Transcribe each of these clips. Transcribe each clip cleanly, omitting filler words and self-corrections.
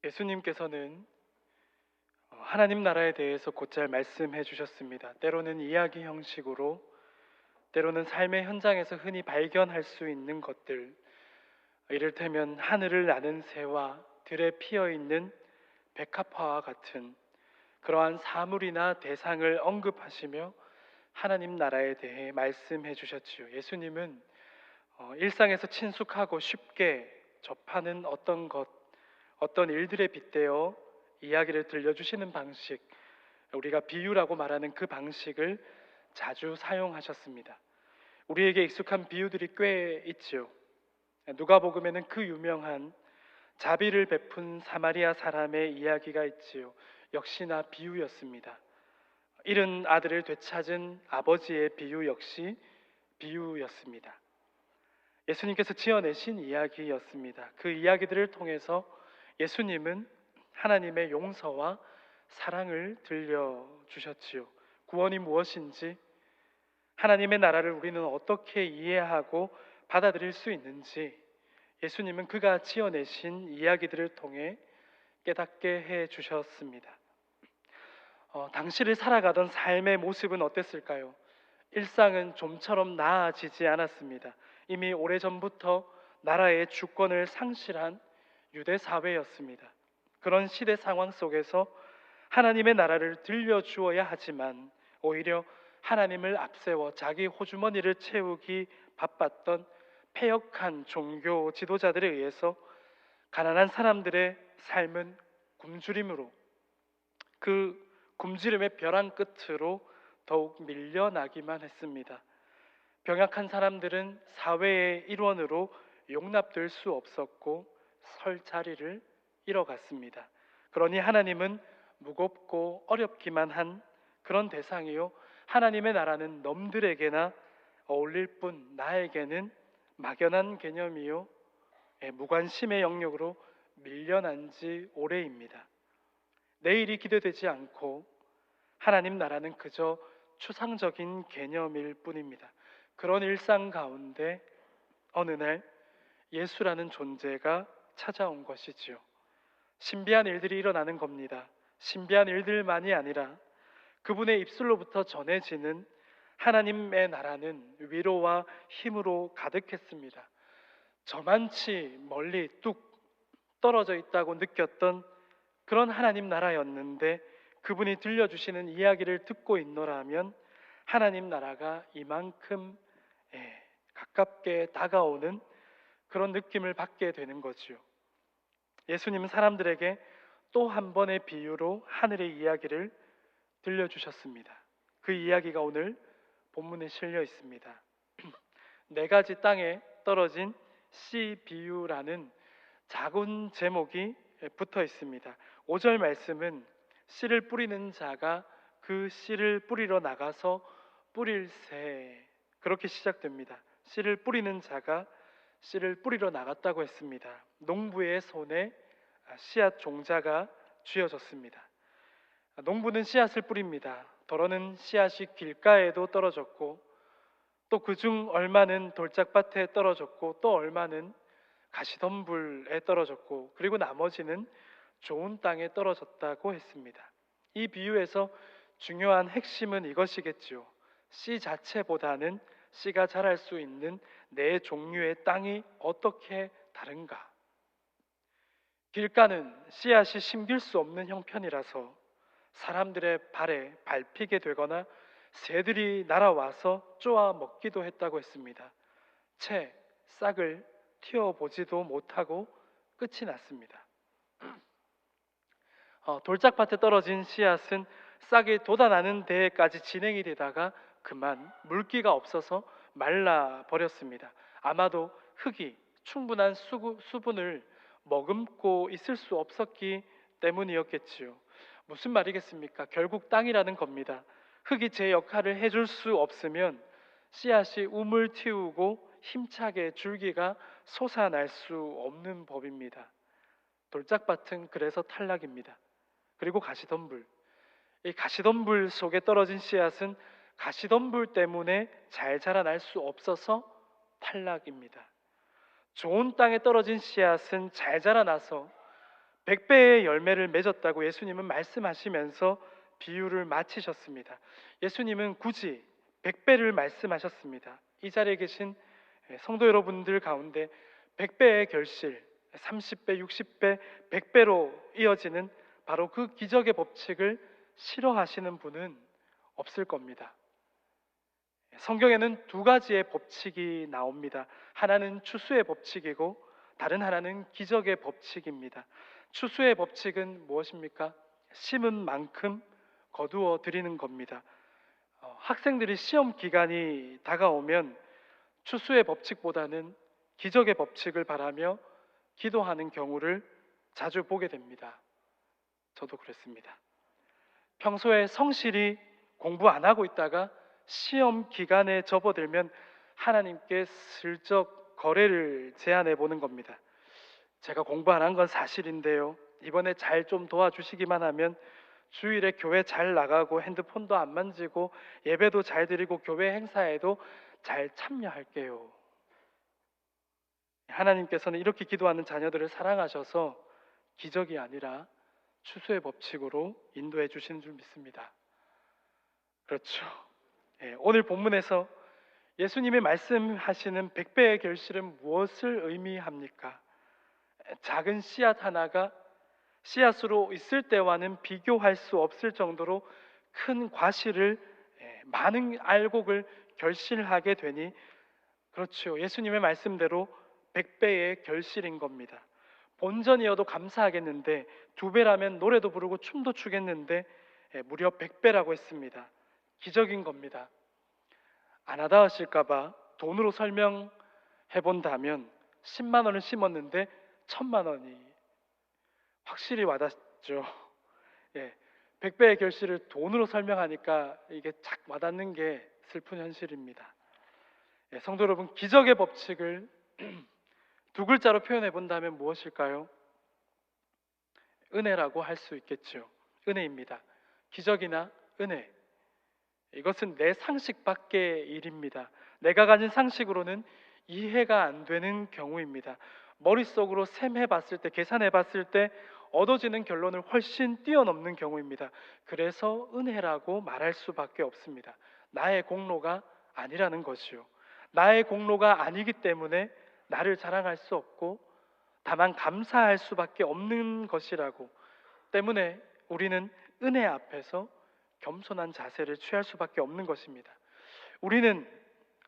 예수님께서는 하나님 나라에 대해서 곧잘 말씀해 주셨습니다. 때로는 이야기 형식으로, 때로는 삶의 현장에서 흔히 발견할 수 있는 것들, 이를테면 하늘을 나는 새와 들에 피어 있는 백합화와 같은 그러한 사물이나 대상을 언급하시며 하나님 나라에 대해 말씀해 주셨지요. 예수님은 일상에서 친숙하고 쉽게 접하는 어떤 일들에 빗대어 이야기를 들려주시는 방식, 우리가 비유라고 말하는 그 방식을 자주 사용하셨습니다. 우리에게 익숙한 비유들이 꽤 있지요. 누가복음에는 그 유명한 자비를 베푼 사마리아 사람의 이야기가 있지요. 역시나 비유였습니다. 잃은 아들을 되찾은 아버지의 비유 역시 비유였습니다. 예수님께서 지어내신 이야기였습니다. 그 이야기들을 통해서 예수님은 하나님의 용서와 사랑을 들려주셨지요. 구원이 무엇인지, 하나님의 나라를 우리는 어떻게 이해하고 받아들일 수 있는지 예수님은 그가 지어내신 이야기들을 통해 깨닫게 해주셨습니다. 당시를 살아가던 삶의 모습은 어땠을까요? 일상은 좀처럼 나아지지 않았습니다. 이미 오래전부터 나라의 주권을 상실한 유대 사회였습니다. 그런 시대 상황 속에서 하나님의 나라를 들려주어야 하지만 오히려 하나님을 앞세워 자기 호주머니를 채우기 바빴던 패역한 종교 지도자들에 의해서 가난한 사람들의 삶은 굶주림으로, 그 굶주림의 벼랑 끝으로 더욱 밀려나기만 했습니다. 병약한 사람들은 사회의 일원으로 용납될 수 없었고 설 자리를 잃어갔습니다. 그러니 하나님은 무겁고 어렵기만 한 그런 대상이요, 하나님의 나라는 넘들에게나 어울릴 뿐 나에게는 막연한 개념이요, 무관심의 영역으로 밀려난 지 오래입니다. 내일이 기대되지 않고 하나님 나라는 그저 추상적인 개념일 뿐입니다. 그런 일상 가운데 어느 날 예수라는 존재가 찾아온 것이지요. 신비한 일들이 일어나는 겁니다. 신비한 일들만이 아니라 그분의 입술로부터 전해지는 하나님의 나라는 위로와 힘으로 가득했습니다. 저만치 멀리 뚝 떨어져 있다고 느꼈던 그런 하나님 나라였는데 그분이 들려주시는 이야기를 듣고 있노라면 하나님 나라가 이만큼 가깝게 다가오는 그런 느낌을 받게 되는 거지요. 예수님은 사람들에게 또 한 번의 비유로 하늘의 이야기를 들려주셨습니다. 그 이야기가 오늘 본문에 실려 있습니다. 네 가지 땅에 떨어진 씨 비유라는 작은 제목이 붙어 있습니다. 5절 말씀은 씨를 뿌리는 자가 그 씨를 뿌리러 나가서 뿌릴새, 그렇게 시작됩니다. 씨를 뿌리는 자가 씨를 뿌리러 나갔다고 했습니다. 농부의 손에 씨앗 종자가 쥐어졌습니다. 농부는 씨앗을 뿌립니다. 더러는 씨앗이 길가에도 떨어졌고 또 그중 얼마는 돌짝밭에 떨어졌고 또 얼마는 가시덤불에 떨어졌고 그리고 나머지는 좋은 땅에 떨어졌다고 했습니다. 이 비유에서 중요한 핵심은 이것이겠지요. 씨 자체보다는 씨가 자랄 수 있는 네 종류의 땅이 어떻게 다른가? 길가는 씨앗이 심길 수 없는 형편이라서 사람들의 발에 밟히게 되거나 새들이 날아와서 쪼아 먹기도 했다고 했습니다. 채 싹을 틔워보지도 못하고 끝이 났습니다. 돌짝밭에 떨어진 씨앗은 싹이 돋아나는 데까지 진행이 되다가 그만 물기가 없어서 말라버렸습니다. 아마도 흙이 충분한 수분을 머금고 있을 수 없었기 때문이었겠지요. 무슨 말이겠습니까? 결국 땅이라는 겁니다. 흙이 제 역할을 해줄 수 없으면 씨앗이 움을 틔우고 힘차게 줄기가 솟아날 수 없는 법입니다. 돌짝밭은 그래서 탈락입니다. 그리고 가시덤불, 이 가시덤불 속에 떨어진 씨앗은 가시덤불 때문에 잘 자라날 수 없어서 탈락입니다. 좋은 땅에 떨어진 씨앗은 잘 자라나서 100배의 열매를 맺었다고 예수님은 말씀하시면서 비유를 마치셨습니다. 예수님은 굳이 100배를 말씀하셨습니다. 이 자리에 계신 성도 여러분들 가운데 100배의 결실, 30배, 60배, 100배로 이어지는 바로 그 기적의 법칙을 싫어하시는 분은 없을 겁니다. 성경에는 두 가지의 법칙이 나옵니다. 하나는 추수의 법칙이고 다른 하나는 기적의 법칙입니다. 추수의 법칙은 무엇입니까? 심은 만큼 거두어 드리는 겁니다. 학생들이 시험 기간이 다가오면 추수의 법칙보다는 기적의 법칙을 바라며 기도하는 경우를 자주 보게 됩니다. 저도 그랬습니다. 평소에 성실히 공부 안 하고 있다가 시험 기간에 접어들면 하나님께 슬쩍 거래를 제안해 보는 겁니다. 제가 공부 안 한 건 사실인데요. 이번에 잘 좀 도와주시기만 하면 주일에 교회 잘 나가고 핸드폰도 안 만지고 예배도 잘 드리고 교회 행사에도 잘 참여할게요. 하나님께서는 이렇게 기도하는 자녀들을 사랑하셔서 기적이 아니라 추수의 법칙으로 인도해 주시는 줄 믿습니다. 그렇죠. 오늘 본문에서 예수님이 말씀하시는 100배의 결실은 무엇을 의미합니까? 작은 씨앗 하나가 씨앗으로 있을 때와는 비교할 수 없을 정도로 큰 과실을, 많은 알곡을 결실하게 되니, 그렇죠, 예수님의 말씀대로 100배의 결실인 겁니다. 본전이어도 감사하겠는데, 2배라면 노래도 부르고 춤도 추겠는데 무려 100배라고 했습니다. 기적인 겁니다. 안 하다 하실까봐 돈으로 설명해 본다면 10만 원을 심었는데 1000만 원이 확실히 와닿죠. 100배의 결실을 돈으로 설명하니까 이게 착 와닿는 게 슬픈 현실입니다. 성도 여러분, 기적의 법칙을 두 글자로 표현해 본다면 무엇일까요? 은혜라고 할 수 있겠죠. 은혜입니다. 기적이나 은혜, 이것은 내 상식 밖의 일입니다. 내가 가진 상식으로는 이해가 안 되는 경우입니다. 머릿속으로 셈해 봤을 때, 계산해 봤을 때 얻어지는 결론을 훨씬 뛰어넘는 경우입니다. 그래서 은혜라고 말할 수밖에 없습니다. 나의 공로가 아니라는 것이요. 나의 공로가 아니기 때문에 나를 자랑할 수 없고 다만 감사할 수밖에 없는 것이라고, 때문에 우리는 은혜 앞에서 겸손한 자세를 취할 수밖에 없는 것입니다. 우리는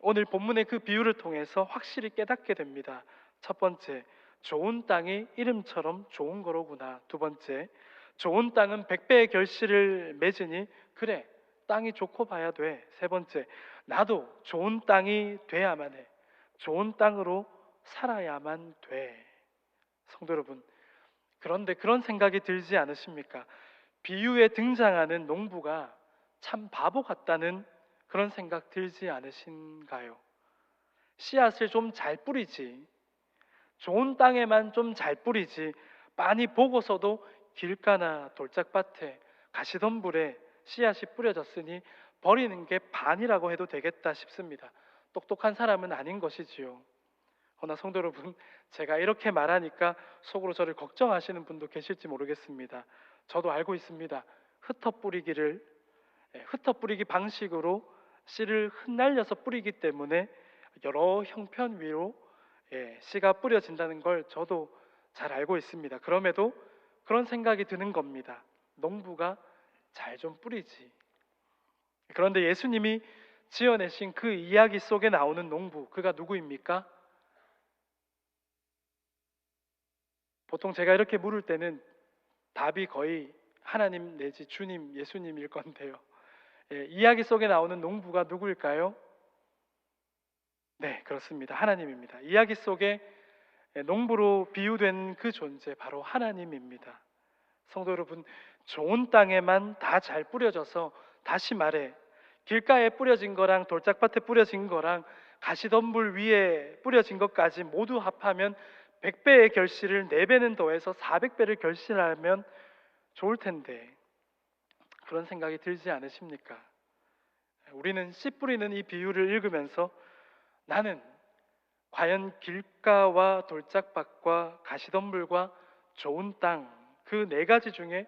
오늘 본문의 그 비유를 통해서 확실히 깨닫게 됩니다. 첫 번째, 좋은 땅이 이름처럼 좋은 거로구나. 두 번째, 좋은 땅은 100배의 결실을 맺으니 그래, 땅이 좋고 봐야 돼. 세 번째, 나도 좋은 땅이 돼야만 해. 좋은 땅으로 살아야만 돼. 성도 여러분, 그런데 그런 생각이 들지 않으십니까? 비유에 등장하는 농부가 참 바보 같다는 그런 생각 들지 않으신가요? 씨앗을 좀 잘 뿌리지, 좋은 땅에만 좀 잘 뿌리지, 빤히 보고서도 길가나 돌짝밭에 가시덤불에 씨앗이 뿌려졌으니 버리는 게 반이라고 해도 되겠다 싶습니다. 똑똑한 사람은 아닌 것이지요. 허나 성도 여러분, 제가 이렇게 말하니까 속으로 저를 걱정하시는 분도 계실지 모르겠습니다. 저도 알고 있습니다. 흩어뿌리기 방식으로 씨를 흩날려서 뿌리기 때문에 여러 형편 위로 씨가 뿌려진다는 걸 저도 잘 알고 있습니다. 그럼에도 그런 생각이 드는 겁니다. 농부가 잘 좀 뿌리지. 그런데 예수님이 지어내신 그 이야기 속에 나오는 농부, 그가 누구입니까? 보통 제가 이렇게 물을 때는 답이 거의 하나님 내지 주님, 예수님일 건데요. 이야기 속에 나오는 농부가 누구일까요? 네, 그렇습니다. 하나님입니다. 이야기 속에 농부로 비유된 그 존재, 바로 하나님입니다. 성도 여러분, 좋은 땅에만 다 잘 뿌려져서, 다시 말해 길가에 뿌려진 거랑 돌짝밭에 뿌려진 거랑 가시덤불 위에 뿌려진 것까지 모두 합하면 100배의 결실을 4배는 더해서 400배를 결실하면 좋을 텐데, 그런 생각이 들지 않으십니까? 우리는 씨 뿌리는 이 비유를 읽으면서 나는 과연 길가와 돌짝밭과 가시덤불과 좋은 땅, 그 네 가지 중에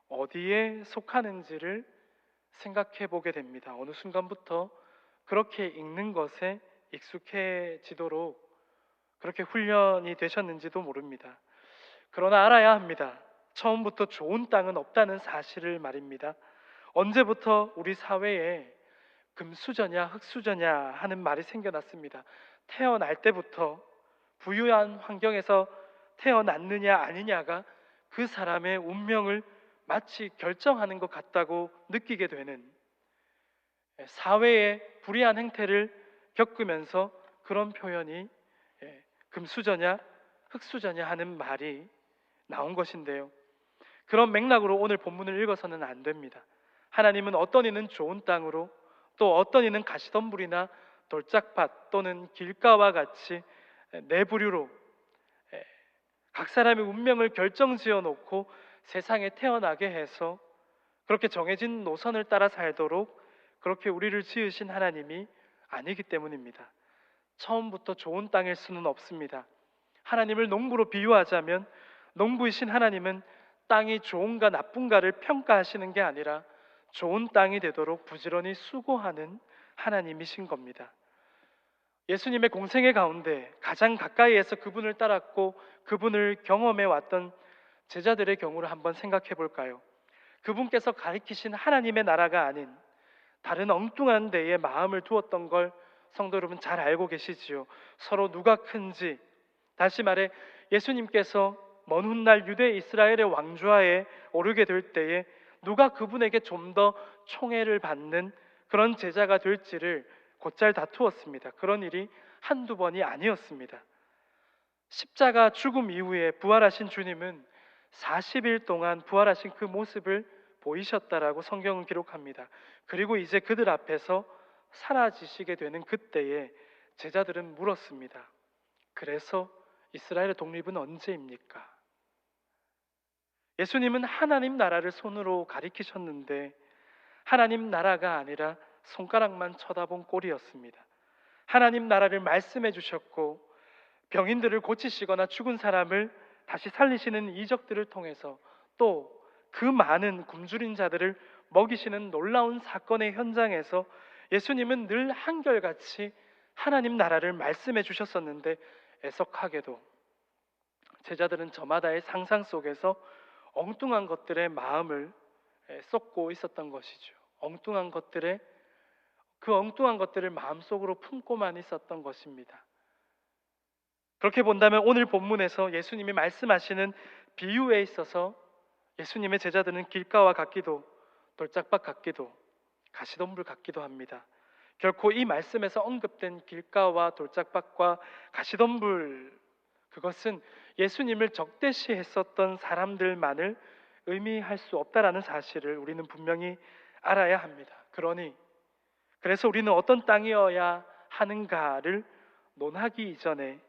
어디에 속하는지를 생각해 보게 됩니다. 어느 순간부터 그렇게 읽는 것에 익숙해지도록 그렇게 훈련이 되셨는지도 모릅니다. 그러나 알아야 합니다. 처음부터 좋은 땅은 없다는 사실을 말입니다. 언제부터 우리 사회에 금수저냐 흙수저냐 하는 말이 생겨났습니다. 태어날 때부터 부유한 환경에서 태어났느냐 아니냐가 그 사람의 운명을 마치 결정하는 것 같다고 느끼게 되는, 사회의 불이한 행태를 겪으면서 그런 표현이 금수저냐 흙수저냐 하는 말이 나온 것인데요. 그런 맥락으로 오늘 본문을 읽어서는 안 됩니다. 하나님은 어떤 이는 좋은 땅으로, 또 어떤 이는 가시덤불이나 돌짝밭 또는 길가와 같이 네 부류로 각 사람의 운명을 결정지어 놓고 세상에 태어나게 해서 그렇게 정해진 노선을 따라 살도록 그렇게 우리를 지으신 하나님이 아니기 때문입니다. 처음부터 좋은 땅일 수는 없습니다. 하나님을 농부로 비유하자면 농부이신 하나님은 땅이 좋은가 나쁜가를 평가하시는 게 아니라 좋은 땅이 되도록 부지런히 수고하는 하나님이신 겁니다. 예수님의 공생의 가운데 가장 가까이에서 그분을 따랐고 그분을 경험해 왔던 제자들의 경우를 한번 생각해 볼까요? 그분께서 가리키신 하나님의 나라가 아닌 다른 엉뚱한 데에 마음을 두었던 걸 성도 여러분 잘 알고 계시지요. 서로 누가 큰지, 다시 말해 예수님께서 먼 훗날 유대 이스라엘의 왕좌에 오르게 될 때에 누가 그분에게 좀 더 총애를 받는 그런 제자가 될지를 곧잘 다투었습니다. 그런 일이 한두 번이 아니었습니다. 십자가 죽음 이후에 부활하신 주님은 40일 동안 부활하신 그 모습을 보이셨다라고 성경은 기록합니다. 그리고 이제 그들 앞에서 사라지시게 되는 그때에 제자들은 물었습니다. 그래서 이스라엘의 독립은 언제입니까? 예수님은 하나님 나라를 손으로 가리키셨는데 하나님 나라가 아니라 손가락만 쳐다본 꼴이었습니다. 하나님 나라를 말씀해 주셨고 병인들을 고치시거나 죽은 사람을 다시 살리시는 이적들을 통해서 또 그 많은 굶주린 자들을 먹이시는 놀라운 사건의 현장에서 예수님은 늘 한결같이 하나님 나라를 말씀해 주셨었는데 애석하게도 제자들은 저마다의 상상 속에서 엉뚱한 것들의 마음을 쏟고 있었던 것이죠. 그 엉뚱한 것들을 마음속으로 품고만 있었던 것입니다. 그렇게 본다면 오늘 본문에서 예수님이 말씀하시는 비유에 있어서 예수님의 제자들은 길가와 같기도 돌짝밭 같기도 가시덤불 같기도 합니다. 결코 이 말씀에서 언급된 길가와 돌짝밭과 가시덤불, 그것은 예수님을 적대시했었던 사람들만을 의미할 수 없다라는 사실을 우리는 분명히 알아야 합니다. 그래서 우리는 어떤 땅이어야 하는가를 논하기 이전에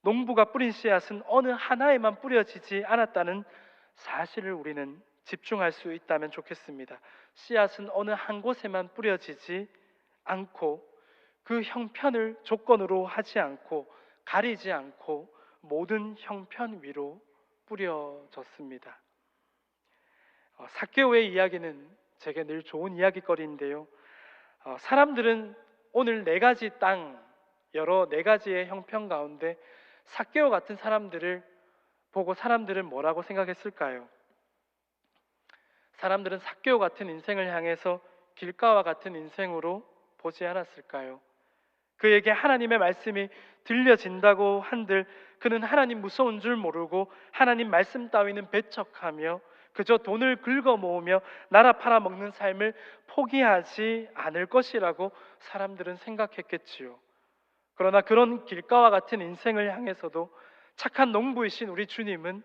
농부가 뿌린 씨앗은 어느 하나에만 뿌려지지 않았다는 사실을 우리는 집중할 수 있다면 좋겠습니다. 씨앗은 어느 한 곳에만 뿌려지지 않고 그 형편을 조건으로 하지 않고 가리지 않고 모든 형편 위로 뿌려졌습니다. 삭개오의 이야기는 제게 늘 좋은 이야기거리인데요. 사람들은 오늘 네 가지 땅, 여러 네 가지의 형편 가운데 삭개오 같은 사람들을 보고 사람들은 뭐라고 생각했을까요? 사람들은 삭개오 같은 인생을 향해서 길가와 같은 인생으로 보지 않았을까요? 그에게 하나님의 말씀이 들려진다고 한들 그는 하나님 무서운 줄 모르고 하나님 말씀 따위는 배척하며 그저 돈을 긁어 모으며 나라 팔아먹는 삶을 포기하지 않을 것이라고 사람들은 생각했겠지요. 그러나 그런 길가와 같은 인생을 향해서도 착한 농부이신 우리 주님은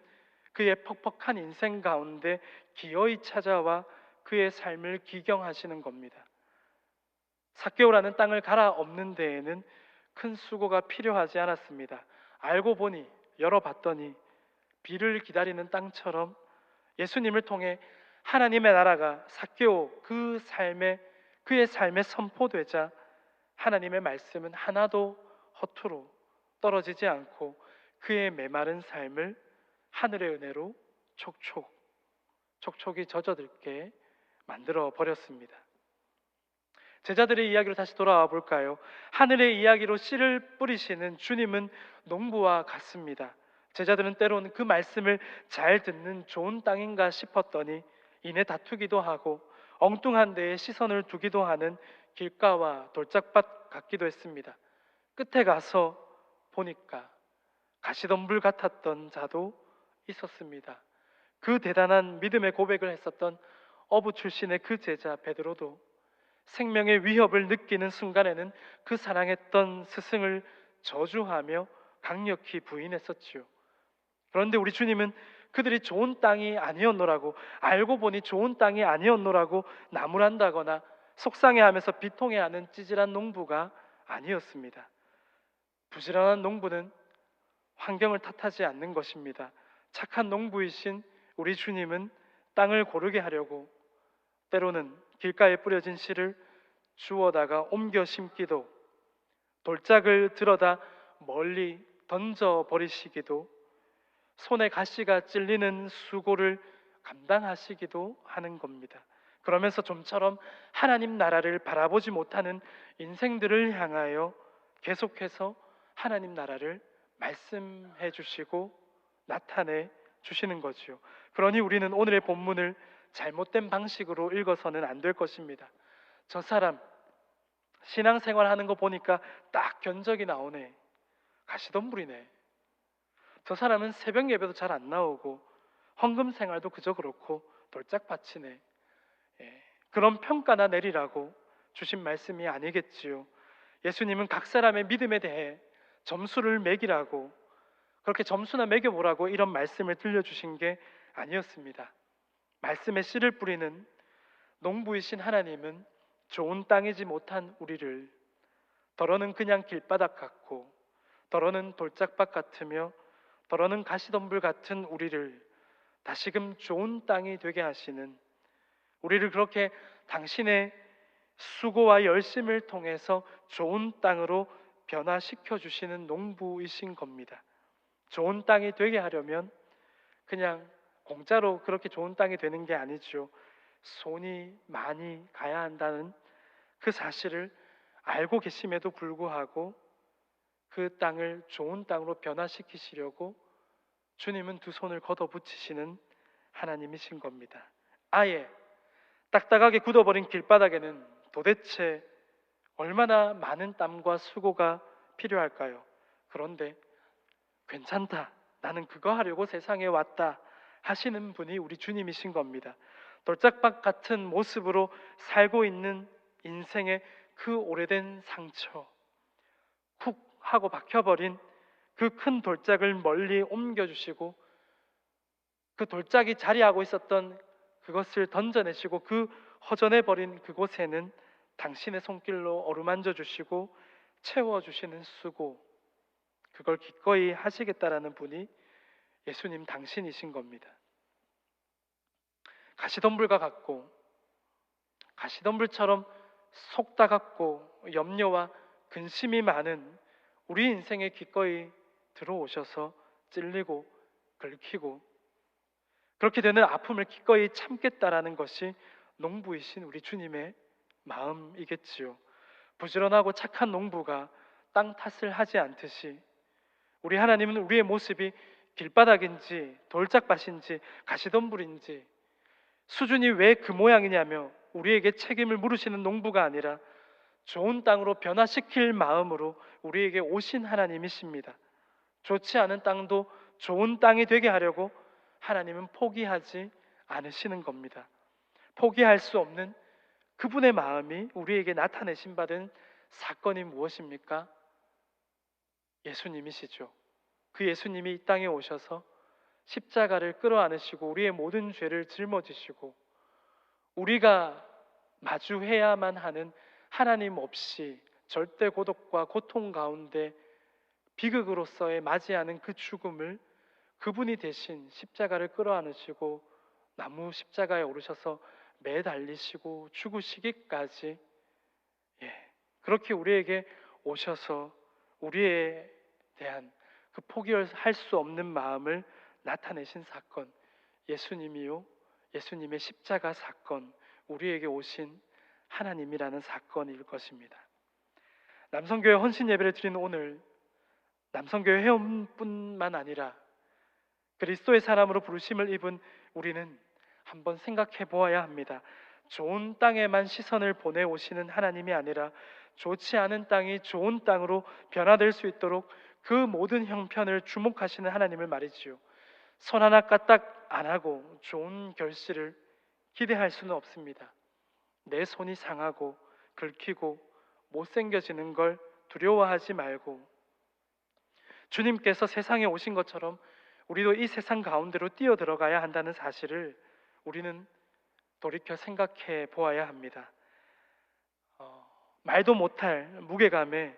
그의 퍽퍽한 인생 가운데 기어이 찾아와 그의 삶을 기경하시는 겁니다. 삭개오라는 땅을 갈아엎는 데에는 큰 수고가 필요하지 않았습니다. 알고 보니, 열어봤더니 비를 기다리는 땅처럼 예수님을 통해 하나님의 나라가 삭개오 그의 삶에 선포되자 하나님의 말씀은 하나도 허투루 떨어지지 않고 그의 메마른 삶을 하늘의 은혜로 촉촉이 젖어들게 만들어 버렸습니다. 제자들의 이야기로 다시 돌아와 볼까요? 하늘의 이야기로 씨를 뿌리시는 주님은 농부와 같습니다. 제자들은 때론 그 말씀을 잘 듣는 좋은 땅인가 싶었더니 이내 다투기도 하고 엉뚱한 데에 시선을 두기도 하는 길가와 돌짝밭 같기도 했습니다. 끝에 가서 보니까 가시덤불 같았던 자도 있었습니다. 그 대단한 믿음의 고백을 했었던 어부 출신의 그 제자 베드로도 생명의 위협을 느끼는 순간에는 그 사랑했던 스승을 저주하며 강력히 부인했었지요. 그런데 우리 주님은 그들이 좋은 땅이 아니었노라고, 알고 보니 좋은 땅이 아니었노라고 나무란다거나 속상해하면서 비통해하는 찌질한 농부가 아니었습니다. 부지런한 농부는 환경을 탓하지 않는 것입니다. 착한 농부이신 우리 주님은 땅을 고르게 하려고 때로는 길가에 뿌려진 씨를 주워다가 옮겨 심기도, 돌짝을 들어다 멀리 던져 버리시기도, 손에 가시가 찔리는 수고를 감당하시기도 하는 겁니다. 그러면서 좀처럼 하나님 나라를 바라보지 못하는 인생들을 향하여 계속해서 하나님 나라를 말씀해 주시고 나타내 주시는 거지요. 그러니 우리는 오늘의 본문을 잘못된 방식으로 읽어서는 안 될 것입니다. 저 사람 신앙생활 하는 거 보니까 딱 견적이 나오네. 가시덤불이네. 저 사람은 새벽 예배도 잘 안 나오고 헌금 생활도 그저 그렇고 돌짝밭이네. 그런 평가나 내리라고 주신 말씀이 아니겠지요. 예수님은 각 사람의 믿음에 대해 점수를 매기라고, 그렇게 점수나 매겨보라고 이런 말씀을 들려주신 게 아니었습니다. 말씀에 씨를 뿌리는 농부이신 하나님은 좋은 땅이지 못한 우리를, 더러는 그냥 길바닥 같고 더러는 돌짝밭 같으며 더러는 가시덤불 같은 우리를 다시금 좋은 땅이 되게 하시는, 우리를 그렇게 당신의 수고와 열심을 통해서 좋은 땅으로 변화시켜 주시는 농부이신 겁니다. 좋은 땅이 되게 하려면 그냥 공짜로 그렇게 좋은 땅이 되는 게 아니죠. 손이 많이 가야 한다는 그 사실을 알고 계심에도 불구하고 그 땅을 좋은 땅으로 변화시키시려고 주님은 두 손을 걷어붙이시는 하나님이신 겁니다. 아예 딱딱하게 굳어버린 길바닥에는 도대체 얼마나 많은 땀과 수고가 필요할까요? 그런데 괜찮다, 나는 그거 하려고 세상에 왔다 하시는 분이 우리 주님이신 겁니다. 돌짝밭 같은 모습으로 살고 있는 인생의 그 오래된 상처, 쿡 하고 박혀버린 그 큰 돌짝을 멀리 옮겨주시고 그 돌짝이 자리하고 있었던 그것을 던져내시고 그 허전해버린 그곳에는 당신의 손길로 어루만져 주시고 채워주시는 수고, 그걸 기꺼이 하시겠다라는 분이 예수님 당신이신 겁니다. 가시덤불과 같고 가시덤불처럼 속다 같고 염려와 근심이 많은 우리 인생에 기꺼이 들어오셔서 찔리고 긁히고 그렇게 되는 아픔을 기꺼이 참겠다라는 것이 농부이신 우리 주님의 마음이겠지요. 부지런하고 착한 농부가 땅 탓을 하지 않듯이 우리 하나님은 우리의 모습이 길바닥인지 돌짝밭인지 가시덤불인지 수준이 왜 그 모양이냐며 우리에게 책임을 물으시는 농부가 아니라 좋은 땅으로 변화시킬 마음으로 우리에게 오신 하나님이십니다. 좋지 않은 땅도 좋은 땅이 되게 하려고 하나님은 포기하지 않으시는 겁니다. 포기할 수 없는 그분의 마음이 우리에게 나타내신 바된 사건이 무엇입니까? 예수님이시죠. 그 예수님이 이 땅에 오셔서 십자가를 끌어안으시고 우리의 모든 죄를 짊어지시고 우리가 마주해야만 하는 하나님 없이 절대 고독과 고통 가운데 비극으로서의 맞이하는 그 죽음을 그분이 대신 십자가를 끌어안으시고 나무 십자가에 오르셔서 매달리시고 죽으시기까지, 그렇게 우리에게 오셔서 우리에 대한 그 포기할 수 없는 마음을 나타내신 사건, 예수님이요, 예수님의 십자가 사건, 우리에게 오신 하나님이라는 사건일 것입니다. 남성교회 헌신 예배를 드리는 오늘, 남성교회 회원뿐만 아니라 그리스도의 사람으로 부르심을 입은 우리는 한번 생각해 보아야 합니다. 좋은 땅에만 시선을 보내오시는 하나님이 아니라 좋지 않은 땅이 좋은 땅으로 변화될 수 있도록 그 모든 형편을 주목하시는 하나님을 말이지요. 손 하나 까딱 안 하고 좋은 결실을 기대할 수는 없습니다. 내 손이 상하고 긁히고 못생겨지는 걸 두려워하지 말고, 주님께서 세상에 오신 것처럼 우리도 이 세상 가운데로 뛰어들어가야 한다는 사실을 우리는 돌이켜 생각해 보아야 합니다. 말도 못할 무게감에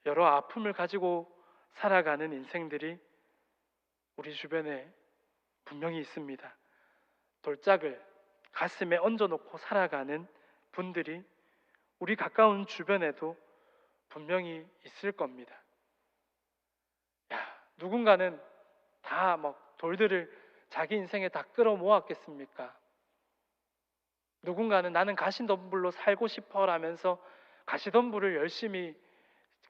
여러 아픔을 가지고 살아가는 인생들이 우리 주변에 분명히 있습니다. 돌짝을 가슴에 얹어놓고 살아가는 분들이 우리 가까운 주변에도 분명히 있을 겁니다. 누군가는 다 막 돌들을 자기 인생에 다 끌어모았겠습니까? 누군가는 나는 가시덤불로 살고 싶어라면서 가시덤불을 열심히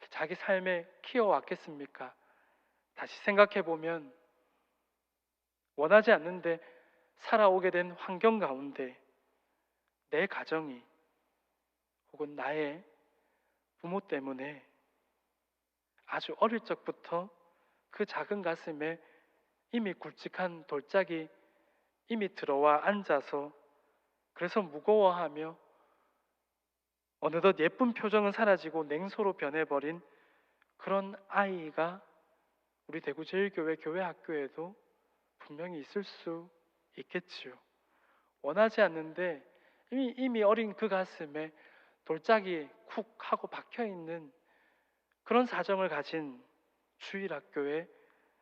자기 삶에 키워왔겠습니까? 다시 생각해 보면 원하지 않는데 살아오게 된 환경 가운데 내 가정이 혹은 나의 부모 때문에 아주 어릴 적부터 그 작은 가슴에 이미 굵직한 돌짝이 이미 들어와 앉아서 그래서 무거워하며 어느덧 예쁜 표정은 사라지고 냉소로 변해버린 그런 아이가 우리 대구제일교회 교회 학교에도 분명히 있을 수 있겠지요. 원하지 않는데 이미 어린 그 가슴에 돌짝이 쿡 하고 박혀있는 그런 사정을 가진 주일학교의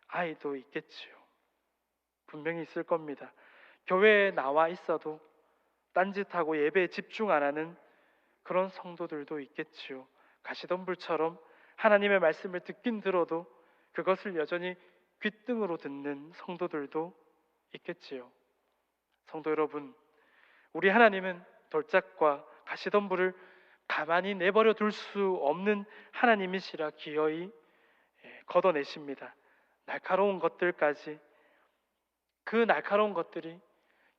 아이도 있겠지요. 분명히 있을 겁니다. 교회에 나와 있어도 딴짓하고 예배에 집중 안 하는 그런 성도들도 있겠지요. 가시덤불처럼 하나님의 말씀을 듣긴 들어도 그것을 여전히 귓등으로 듣는 성도들도 있겠지요. 성도 여러분, 우리 하나님은 돌짝과 가시덤불을 가만히 내버려 둘 수 없는 하나님이시라 기어이 걷어내십니다. 날카로운 것들까지, 그 날카로운 것들이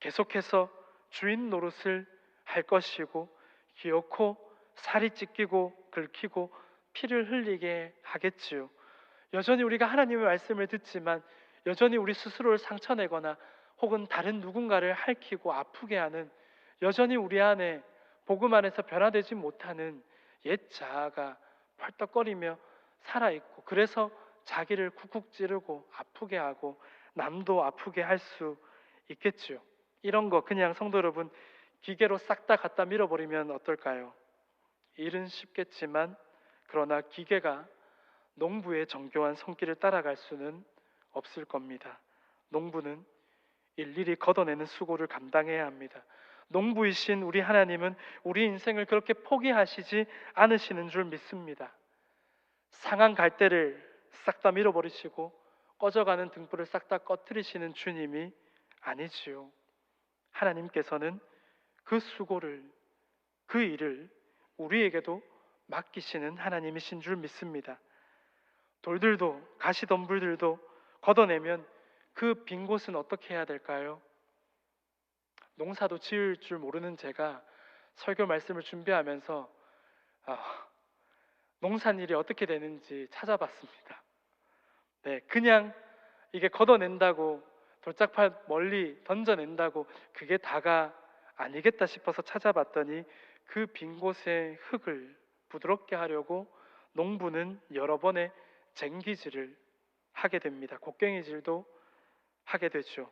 계속해서 주인 노릇을 할 것이고 기어코 살이 찢기고 긁히고 피를 흘리게 하겠지요. 여전히 우리가 하나님의 말씀을 듣지만 여전히 우리 스스로를 상처내거나 혹은 다른 누군가를 핥히고 아프게 하는, 여전히 우리 안에 복음 안에서 변화되지 못하는 옛 자아가 펄떡거리며 살아있고, 그래서 자기를 쿡쿡 찌르고 아프게 하고 남도 아프게 할 수 있겠지요. 이런 거 그냥 성도 여러분 기계로 싹 다 갖다 밀어버리면 어떨까요? 일은 쉽겠지만 그러나 기계가 농부의 정교한 손길을 따라갈 수는 없을 겁니다. 농부는 일일이 걷어내는 수고를 감당해야 합니다. 농부이신 우리 하나님은 우리 인생을 그렇게 포기하시지 않으시는 줄 믿습니다. 상한 갈대를 싹 다 밀어버리시고 꺼져가는 등불을 싹 다 꺼트리시는 주님이 아니지요. 하나님께서는 그 수고를, 그 일을 우리에게도 맡기시는 하나님이신 줄 믿습니다. 돌들도 가시덤불들도 걷어내면 그 빈 곳은 어떻게 해야 될까요? 농사도 지을 줄 모르는 제가 설교 말씀을 준비하면서 농산일이 어떻게 되는지 찾아봤습니다. 네, 그냥 이게 걷어낸다고, 돌짝팔 멀리 던져낸다고 그게 다가 아니겠다 싶어서 찾아봤더니 그 빈 곳의 흙을 부드럽게 하려고 농부는 여러 번의 쟁기질을 하게 됩니다. 곡괭이질도 하게 되죠.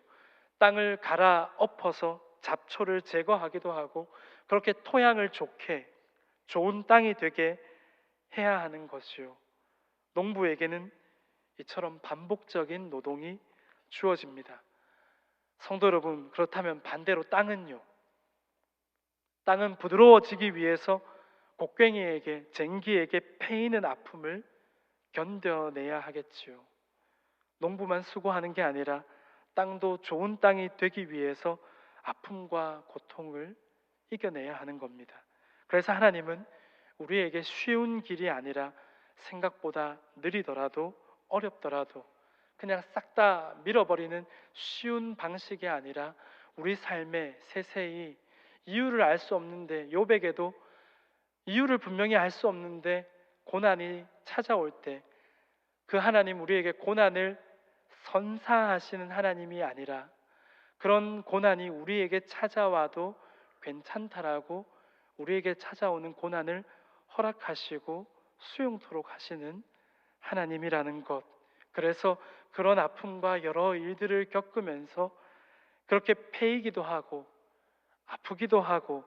땅을 갈아 엎어서 잡초를 제거하기도 하고 그렇게 토양을 좋게 좋은 땅이 되게 해야 하는 것이요. 농부에게는 이처럼 반복적인 노동이 주어집니다. 성도 여러분, 그렇다면 반대로 땅은요? 땅은 부드러워지기 위해서 곡괭이에게, 쟁기에게 패이는 아픔을 견뎌내야 하겠지요. 농부만 수고하는 게 아니라 땅도 좋은 땅이 되기 위해서 아픔과 고통을 이겨내야 하는 겁니다. 그래서 하나님은 우리에게 쉬운 길이 아니라 생각보다 느리더라도 어렵더라도 그냥 싹 다 밀어버리는 쉬운 방식이 아니라 우리 삶에 세세히 이유를 알 수 없는데, 욥에게도 이유를 분명히 알 수 없는데 고난이 찾아올 때 그 하나님, 우리에게 고난을 선사하시는 하나님이 아니라 그런 고난이 우리에게 찾아와도 괜찮다라고 우리에게 찾아오는 고난을 허락하시고 수용토록 하시는 하나님이라는 것. 그래서 그런 아픔과 여러 일들을 겪으면서 그렇게 패이기도 하고 아프기도 하고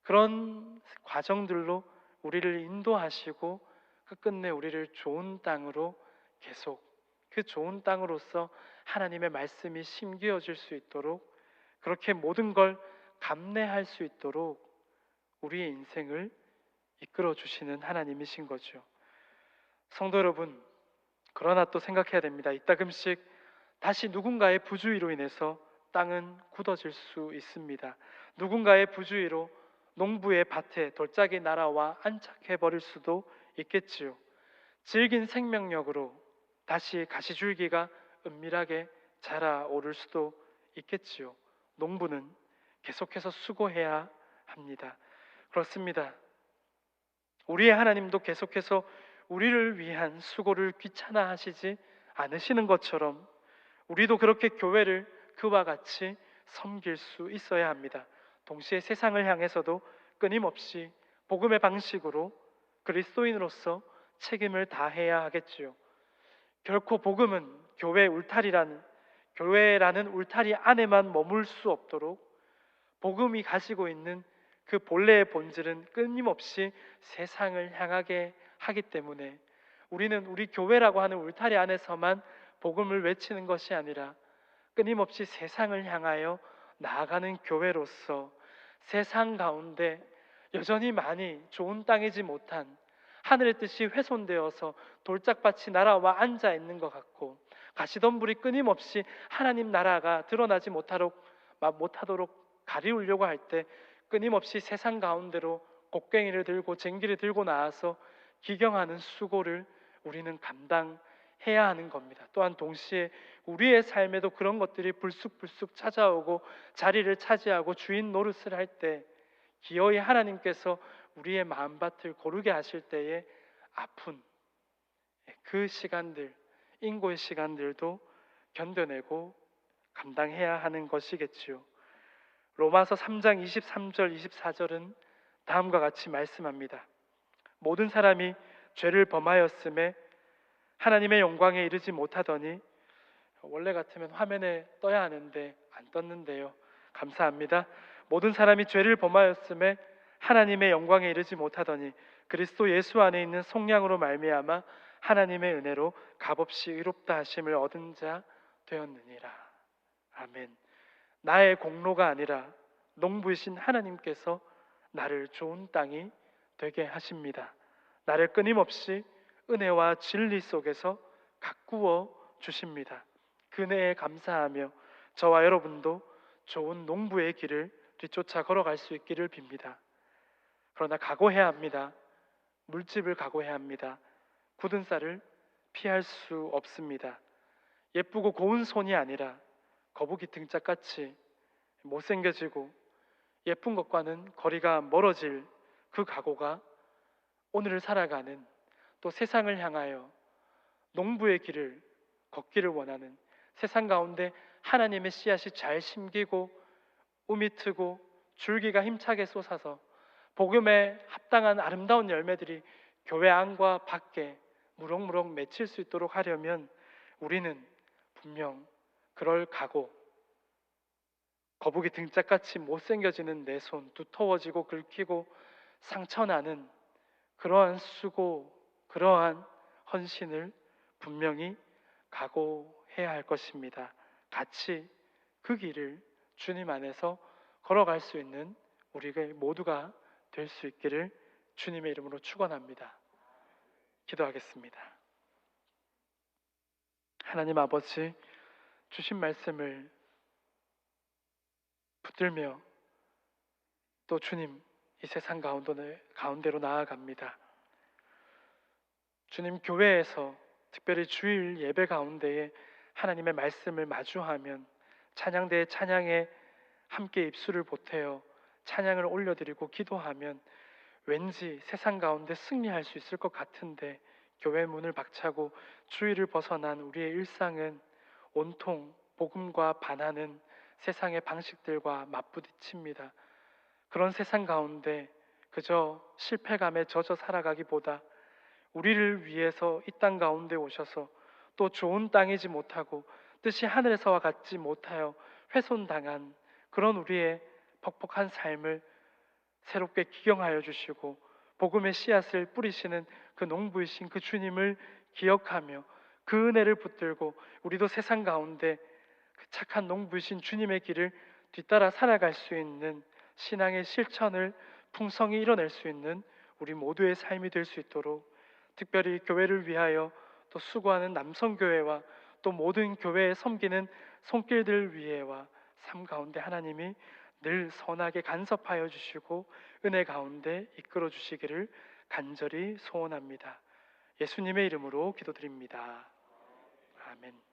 그런 과정들로 우리를 인도하시고 끝끝내 우리를 좋은 땅으로 계속, 그 좋은 땅으로서 하나님의 말씀이 심겨질 수 있도록, 그렇게 모든 걸 감내할 수 있도록 우리의 인생을 이끌어 주시는 하나님이신 거죠. 성도 여러분, 그러나 또 생각해야 됩니다. 이따금씩 다시 누군가의 부주의로 인해서 땅은 굳어질 수 있습니다. 누군가의 부주의로 농부의 밭에 돌짝이 날아와 안착해 버릴 수도 있겠지요. 질긴 생명력으로 다시 가시줄기가 은밀하게 자라오를 수도 있겠지요. 농부는 계속해서 수고해야 합니다. 그렇습니다. 우리의 하나님도 계속해서 우리를 위한 수고를 귀찮아하시지 않으시는 것처럼 우리도 그렇게 교회를 그와 같이 섬길 수 있어야 합니다. 동시에 세상을 향해서도 끊임없이 복음의 방식으로 그리스도인으로서 책임을 다해야 하겠지요. 결코 복음은 교회라는 울타리 안에만 머물 수 없도록 복음이 가지고 있는 그 본래의 본질은 끊임없이 세상을 향하게 하기 때문에 우리는 우리 교회라고 하는 울타리 안에서만 복음을 외치는 것이 아니라 끊임없이 세상을 향하여 나아가는 교회로서 세상 가운데 여전히 많이 좋은 땅이지 못한 하늘의 뜻이 훼손되어서 돌짝밭이 날아와 앉아 있는 것 같고 가시덤불이 끊임없이 하나님 나라가 드러나지 못하도록 가리우려고 할 때 끊임없이 세상 가운데로 곡괭이를 들고 쟁기를 들고 나와서 기경하는 수고를 우리는 감당해야 하는 겁니다. 또한 동시에 우리의 삶에도 그런 것들이 불쑥불쑥 찾아오고 자리를 차지하고 주인 노릇을 할 때 기어이 하나님께서 우리의 마음밭을 고르게 하실 때에 아픈 그 시간들, 인고의 시간들도 견뎌내고 감당해야 하는 것이겠지요. 로마서 3장 23절 24절은 다음과 같이 말씀합니다. 모든 사람이 죄를 범하였음에 하나님의 영광에 이르지 못하더니, 원래 같으면 화면에 떠야 하는데 안 떴는데요. 감사합니다. 모든 사람이 죄를 범하였음에 하나님의 영광에 이르지 못하더니 그리스도 예수 안에 있는 속량으로 말미암아 하나님의 은혜로 값없이 의롭다 하심을 얻은 자 되었느니라. 아멘. 나의 공로가 아니라 농부이신 하나님께서 나를 좋은 땅이 되게 하십니다. 나를 끊임없이 은혜와 진리 속에서 가꾸어 주십니다. 그 은혜에 감사하며 저와 여러분도 좋은 농부의 길을 뒤쫓아 걸어갈 수 있기를 빕니다. 그러나 각오해야 합니다. 물집을 각오해야 합니다. 굳은 쌀을 피할 수 없습니다. 예쁘고 고운 손이 아니라 거북이 등짝같이 못생겨지고 예쁜 것과는 거리가 멀어질 그 각오가 오늘을 살아가는, 또 세상을 향하여 농부의 길을 걷기를 원하는, 세상 가운데 하나님의 씨앗이 잘 심기고 우미 트고 줄기가 힘차게 솟아서 복음에 합당한 아름다운 열매들이 교회 안과 밖에 무럭무럭 맺힐 수 있도록 하려면 우리는 분명 그럴 각오, 거북이 등짝같이 못생겨지는 내 손, 두터워지고 긁히고 상처나는 그러한 수고, 그러한 헌신을 분명히 각오해야 할 것입니다. 같이 그 길을 주님 안에서 걸어갈 수 있는 우리가 모두가 될 수 있기를 주님의 이름으로 축원합니다. 기도하겠습니다. 하나님 아버지, 주신 말씀을 붙들며 또 주님 이 세상 가운데로 나아갑니다. 주님, 교회에서 특별히 주일 예배 가운데에 하나님의 말씀을 마주하면 찬양대의 찬양에 함께 입술을 보태어 찬양을 올려드리고 기도하면 왠지 세상 가운데 승리할 수 있을 것 같은데, 교회 문을 박차고 주일을 벗어난 우리의 일상은 온통 복음과 반하는 세상의 방식들과 맞부딪힙니다. 그런 세상 가운데 그저 실패감에 젖어 살아가기보다 우리를 위해서 이 땅 가운데 오셔서 또 좋은 땅이지 못하고 뜻이 하늘에서와 같지 못하여 훼손당한 그런 우리의 퍽퍽한 삶을 새롭게 기경하여 주시고 복음의 씨앗을 뿌리시는 그 농부이신 그 주님을 기억하며 그 은혜를 붙들고 우리도 세상 가운데 그 착한 농부이신 주님의 길을 뒤따라 살아갈 수 있는 신앙의 실천을 풍성히 이뤄낼 수 있는 우리 모두의 삶이 될 수 있도록, 특별히 교회를 위하여 또 수고하는 남성교회와 또 모든 교회에 섬기는 손길들 위에와 삶 가운데 하나님이 늘 선하게 간섭하여 주시고 은혜 가운데 이끌어 주시기를 간절히 소원합니다. 예수님의 이름으로 기도드립니다. 아멘.